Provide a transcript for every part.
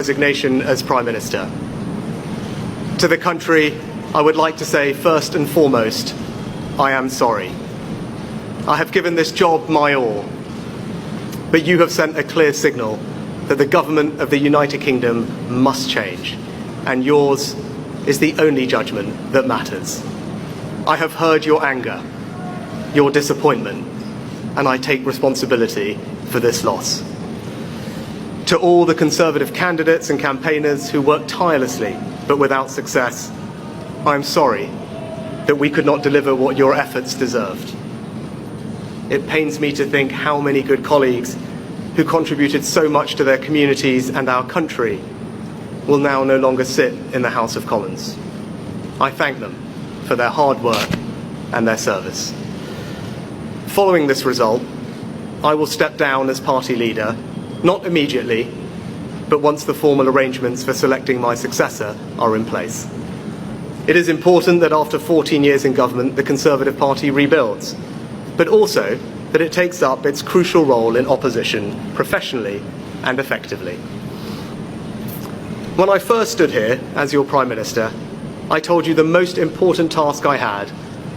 Resignation as Prime Minister. To the country, I would like to say first and foremost, I am sorry. I have given this job my all, but you have sent a clear signal that the government of the United Kingdom must change, and yours is the only judgment that matters. I have heard your anger, your disappointment, and I take responsibility for this loss. To all the Conservative candidates and campaigners who worked tirelessly but without success, I am sorry that we could not deliver what your efforts deserved. It pains me to think how many good colleagues who contributed so much to their communities and our country will now no longer sit in the House of Commons. I thank them for their hard work and their service. Following this result, I will step down as party leader, not immediately, but once the formal arrangements for selecting my successor are in place. It is important that after 14 years in government, the Conservative Party rebuilds, but also that it takes up its crucial role in opposition professionally and effectively. When I first stood here as your Prime Minister, I told you the most important task I had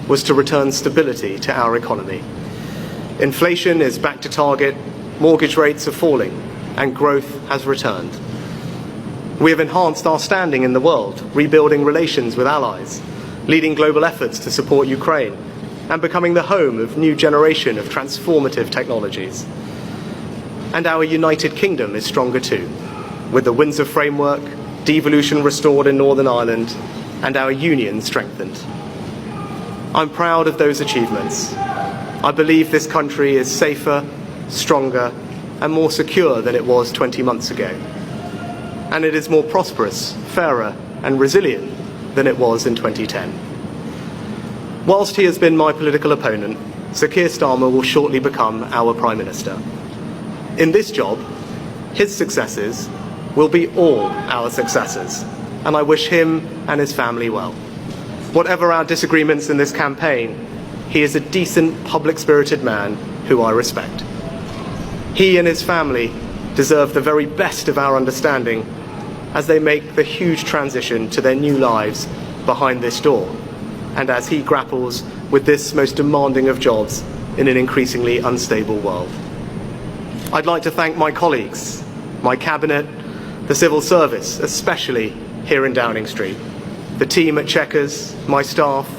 was to return stability to our economy. Inflation is back to target, mortgage rates are falling, and growth has returned. We have enhanced our standing in the world, rebuilding relations with allies, leading global efforts to support Ukraine, and becoming the home of a new generation of transformative technologies. And our United Kingdom is stronger too, with the Windsor Framework, devolution restored in Northern Ireland, and our union strengthened. I'm proud of those achievements. I believe this country is safer, stronger, and more secure than it was 20 months ago. And it is more prosperous, fairer, and resilient than it was in 2010. Whilst he has been my political opponent, Sir Keir Starmer will shortly become our Prime Minister. In this job, his successes will be all our successors, and I wish him and his family well. Whatever our disagreements in this campaign, he is a decent, public-spirited man who I respect. He and his family deserve the very best of our understanding as they make the huge transition to their new lives behind this door, and as he grapples with this most demanding of jobs in an increasingly unstable world. I'd like to thank my colleagues, my cabinet, the civil service, especially here in Downing Street, the team at Chequers, my staff,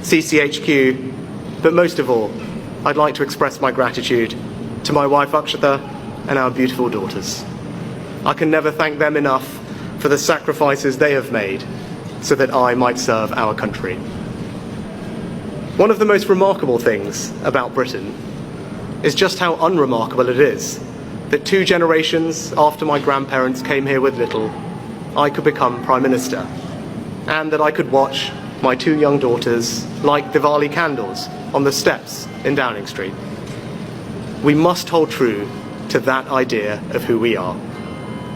CCHQ, but most of all, I'd like to express my gratitude to my wife Akshata and our beautiful daughters. I can never thank them enough for the sacrifices they have made so that I might serve our country. One of the most remarkable things about Britain is just how unremarkable it is that 2 generations after my grandparents came here with little, I could become Prime Minister, and that I could watch my 2 young daughters light Diwali candles on the steps in Downing Street. We must hold true to that idea of who we are,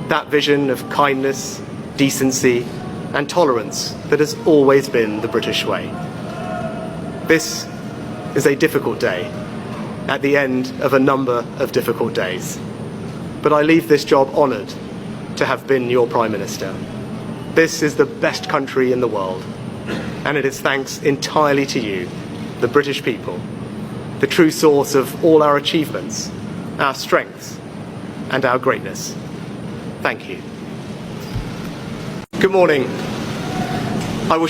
that vision of kindness, decency, and tolerance that has always been the British way. This is a difficult day, at the end of a number of difficult days. But I leave this job honoured to have been your Prime Minister. This is the best country in the world, and it is thanks entirely to you, the British people, the true source of all our achievements, our strengths, and our greatness. Thank you. Good morning.